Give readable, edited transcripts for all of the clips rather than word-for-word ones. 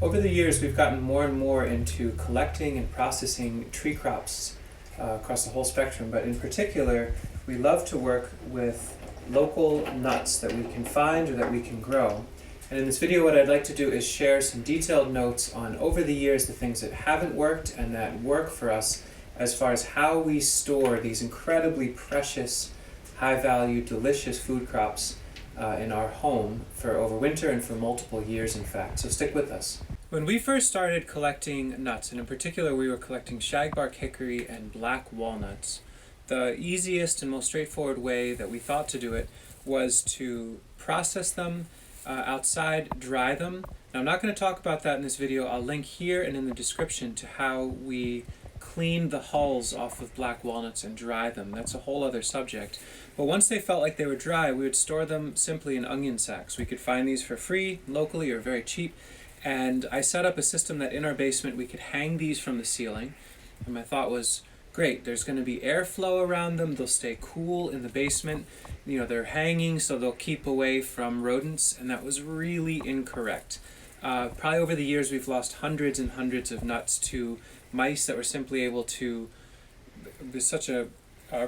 Over the years, we've gotten more and more into collecting and processing tree crops across the whole spectrum, but in particular, we love to work with local nuts that we can find or that we can grow. And in this video, what I'd like to do is share some detailed notes on, over the years, the things that haven't worked and that work for us as far as how we store these incredibly precious, high-value, delicious food crops in our home for over winter and for multiple years, in fact. So stick with us. When we first started collecting nuts, and in particular we were collecting shagbark hickory and black walnuts, the easiest and most straightforward way that we thought to do it was to process them outside, dry them. Now I'm not going to talk about that in this video. I'll link here and in the description to how we clean the hulls off of black walnuts and dry them. That's a whole other subject. But once they felt like they were dry, we would store them simply in onion sacks. We could find these for free, locally, or very cheap. And I set up a system that in our basement we could hang these from the ceiling. And my thought was, great, there's going to be airflow around them, they'll stay cool in the basement. You know, they're hanging so they'll keep away from rodents, and that was really incorrect. Probably over the years we've lost hundreds and hundreds of nuts to mice that were simply able to, it was such a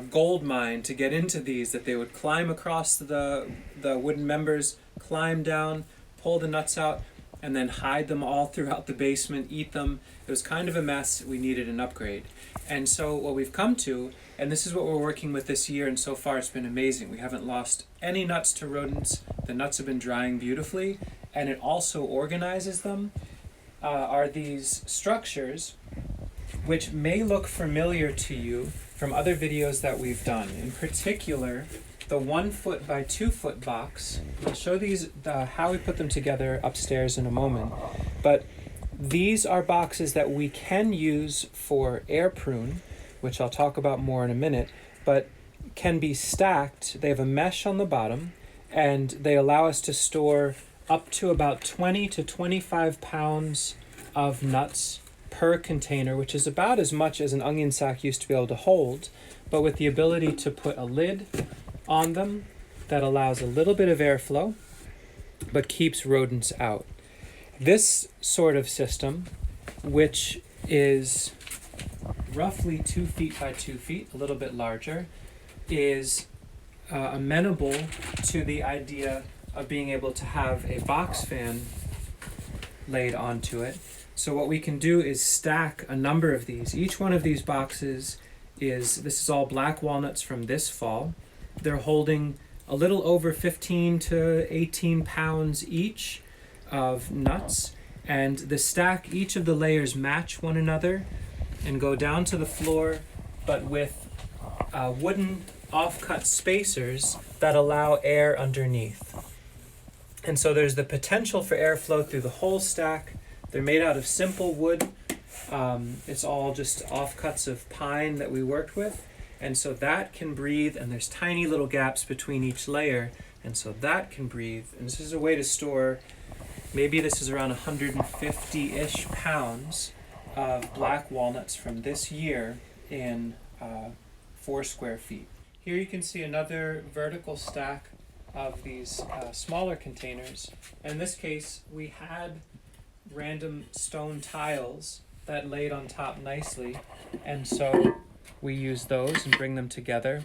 gold mine to get into these that they would climb across the wooden members, climb down, pull the nuts out, and then hide them all throughout the basement, eat them. It was kind of a mess. We needed an upgrade. And so what we've come to, and this is what we're working with this year, and so far it's been amazing. We haven't lost any nuts to rodents. The nuts have been drying beautifully, and it also organizes them, are these structures which may look familiar to you from other videos that we've done. In particular, the 1 foot by 2 foot box. I'll show these how we put them together upstairs in a moment. But these are boxes that we can use for air prune, which I'll talk about more in a minute, but can be stacked. They have a mesh on the bottom, and they allow us to store up to about 20 to 25 pounds of nuts per container, which is about as much as an onion sack used to be able to hold, but with the ability to put a lid on them that allows a little bit of airflow but keeps rodents out. This sort of system, which is roughly 2 feet by 2 feet, a little bit larger, is amenable to the idea of being able to have a box fan laid onto it. So what we can do is stack a number of these. Each one of these boxes this is all black walnuts from this fall. They're holding a little over 15 to 18 pounds each of nuts, and the stack, each of the layers match one another and go down to the floor, but with wooden offcut spacers that allow air underneath. And so there's the potential for airflow through the whole stack. They're made out of simple wood. It's all just offcuts of pine that we worked with. And so that can breathe, and there's tiny little gaps between each layer, and so that can breathe. And this is a way to store, maybe this is around 150-ish pounds of black walnuts from this year in 4 square feet. Here you can see another vertical stack of these smaller containers. In this case, we had random stone tiles that laid on top nicely, and so we use those and bring them together.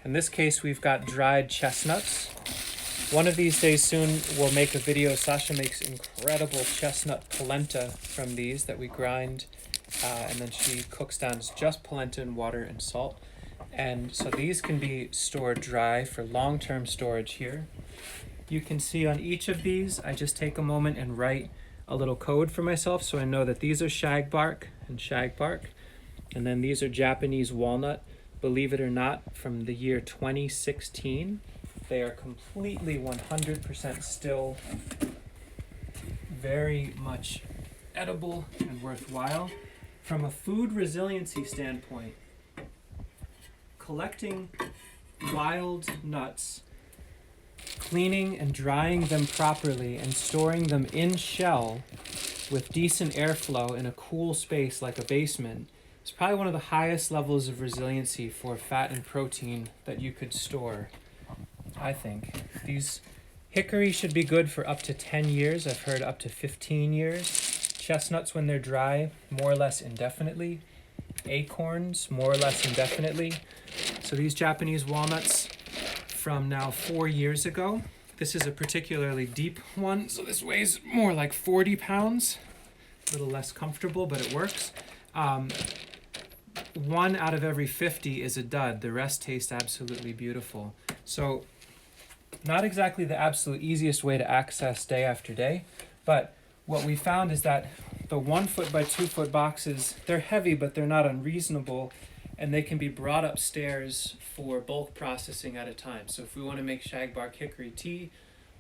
In this case, we've got dried chestnuts. One of these days soon, we'll make a video. Sasha makes incredible chestnut polenta from these that we grind, and then she cooks down just polenta in water and salt. And so these can be stored dry for long-term storage here. You can see on each of these, I just take a moment and write a little code for myself so I know that these are shagbark and shagbark. And then these are Japanese walnut, believe it or not, from the year 2016. They are completely 100% still very much edible and worthwhile. From a food resiliency standpoint, collecting wild nuts, cleaning and drying them properly, and storing them in shell with decent airflow in a cool space like a basement is probably one of the highest levels of resiliency for fat and protein that you could store, I think. These hickory should be good for up to 10 years. I've heard up to 15 years. chestnuts when they're dry, more or less indefinitely. Acorns, more or less indefinitely. So these Japanese walnuts from now 4 years ago. This is a particularly deep one, so this weighs more like 40 pounds. A little less comfortable, but it works. 1 out of every 50 is a dud. The rest taste absolutely beautiful. So not exactly the absolute easiest way to access day after day, but what we found is that the 1 foot by 2 foot boxes, they're heavy, but they're not unreasonable, and they can be brought upstairs for bulk processing at a time. So if we want to make shagbark hickory tea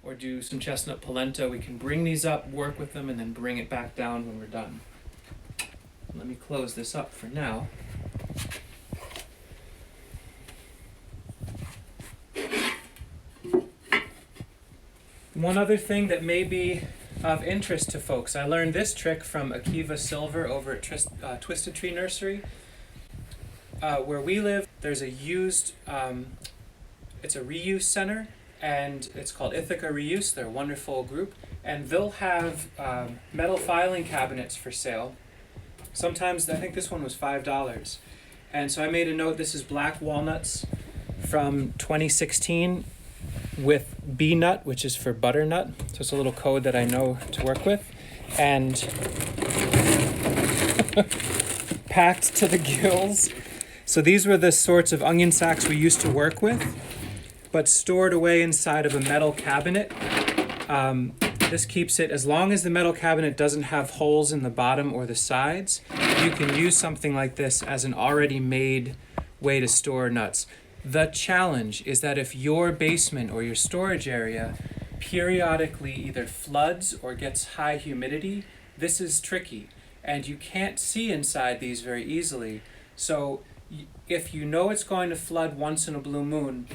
or do some chestnut polenta, we can bring these up, work with them, and then bring it back down when we're done. Let me close this up for now. One other thing that may be of interest to folks, I learned this trick from Akiva Silver over at Twisted Tree Nursery. Where we live, there's a it's a reuse center, and it's called Ithaca Reuse. They're a wonderful group, and they'll have metal filing cabinets for sale. Sometimes, I think this one was $5. And so I made a note, this is black walnuts from 2016 with bee nut, which is for butternut. So it's a little code that I know to work with. And packed to the gills. So these were the sorts of onion sacks we used to work with, but stored away inside of a metal cabinet. This keeps it, as long as the metal cabinet doesn't have holes in the bottom or the sides, you can use something like this as an already made way to store nuts. The challenge is that if your basement or your storage area periodically either floods or gets high humidity, this is tricky, and you can't see inside these very easily. So if you know it's going to flood once in a blue moon,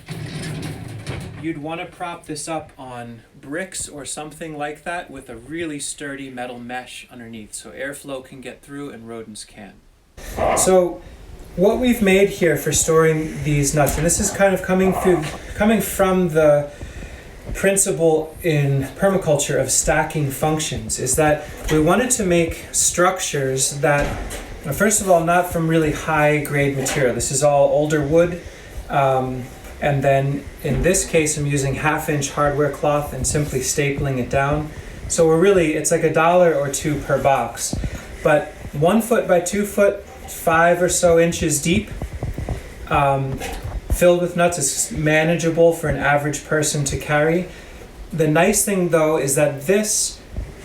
you'd want to prop this up on bricks or something like that with a really sturdy metal mesh underneath so airflow can get through and rodents can. So what we've made here for storing these nuts, and this is kind of coming from the principle in permaculture of stacking functions, is that we wanted to make structures that, first of all, not from really high grade material. This is all older wood. And then in this case, I'm using 1/2-inch hardware cloth and simply stapling it down. So it's like $1 or $2 per box. But 1 foot by 2 foot, 5 or so inches deep, filled with nuts is manageable for an average person to carry. The nice thing though is that this,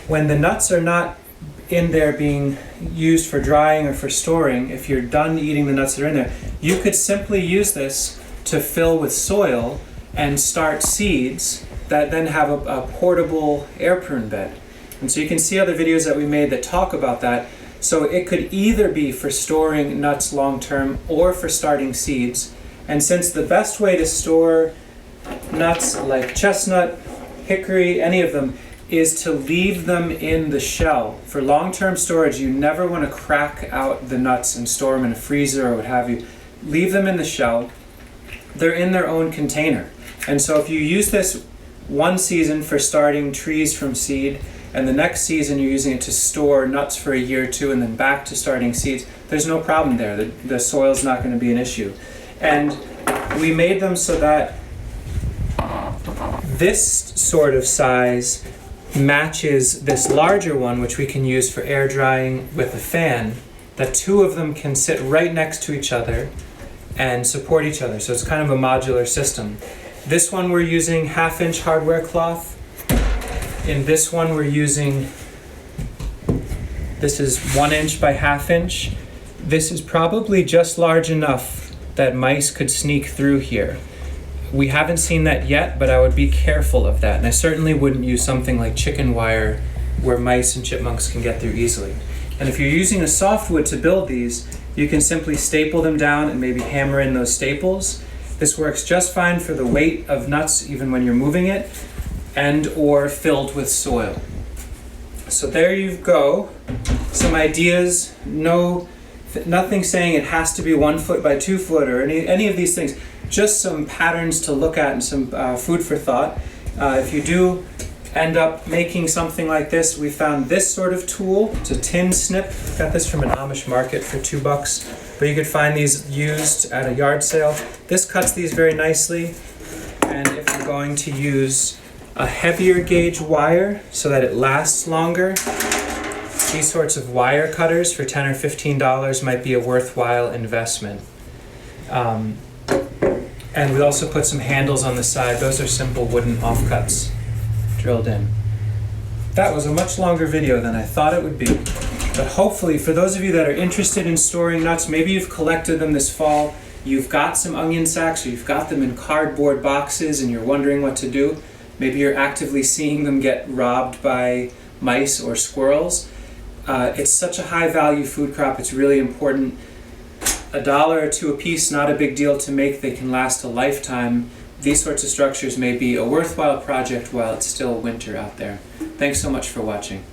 when the nuts are not in there being used for drying or for storing, if you're done eating the nuts that are in there, you could simply use this to fill with soil and start seeds that then have a portable air prune bed. And so you can see other videos that we made that talk about that. So it could either be for storing nuts long term or for starting seeds. And since the best way to store nuts like chestnut, hickory, any of them, is to leave them in the shell. For long-term storage, you never want to crack out the nuts and store them in a freezer or what have you. Leave them in the shell. They're in their own container. And so if you use this one season for starting trees from seed, and the next season you're using it to store nuts for a year or two and then back to starting seeds, there's no problem there. The soil's not going to be an issue. And we made them so that this sort of size matches this larger one, which we can use for air drying with a fan, that 2 of them can sit right next to each other and support each other. So it's kind of a modular system. This one we're using 1/2-inch hardware cloth. In this one we're using, this is 1 inch by 1/2 inch. This is probably just large enough that mice could sneak through here. We haven't seen that yet, but I would be careful of that. And I certainly wouldn't use something like chicken wire where mice and chipmunks can get through easily. And if you're using a softwood to build these, you can simply staple them down and maybe hammer in those staples. This works just fine for the weight of nuts, even when you're moving it, and or filled with soil. So there you go. Some ideas. Nothing saying it has to be 1 foot by 2 foot or any of these things. Just some patterns to look at and some food for thought. If you do end up making something like this, we found this sort of tool. It's a tin snip. Got this from an Amish market for $2, but you could find these used at a yard sale. This cuts these very nicely, and if you're going to use a heavier gauge wire so that it lasts longer, these sorts of wire cutters for $10 or $15 might be a worthwhile investment. And we also put some handles on the side. Those are simple wooden offcuts drilled in. That was a much longer video than I thought it would be. But hopefully, for those of you that are interested in storing nuts, maybe you've collected them this fall, you've got some onion sacks, or you've got them in cardboard boxes and you're wondering what to do. Maybe you're actively seeing them get robbed by mice or squirrels. It's such a high value food crop, it's really important. $1 or $2 a piece, not a big deal to make. They can last a lifetime. These sorts of structures may be a worthwhile project while it's still winter out there. Thanks so much for watching.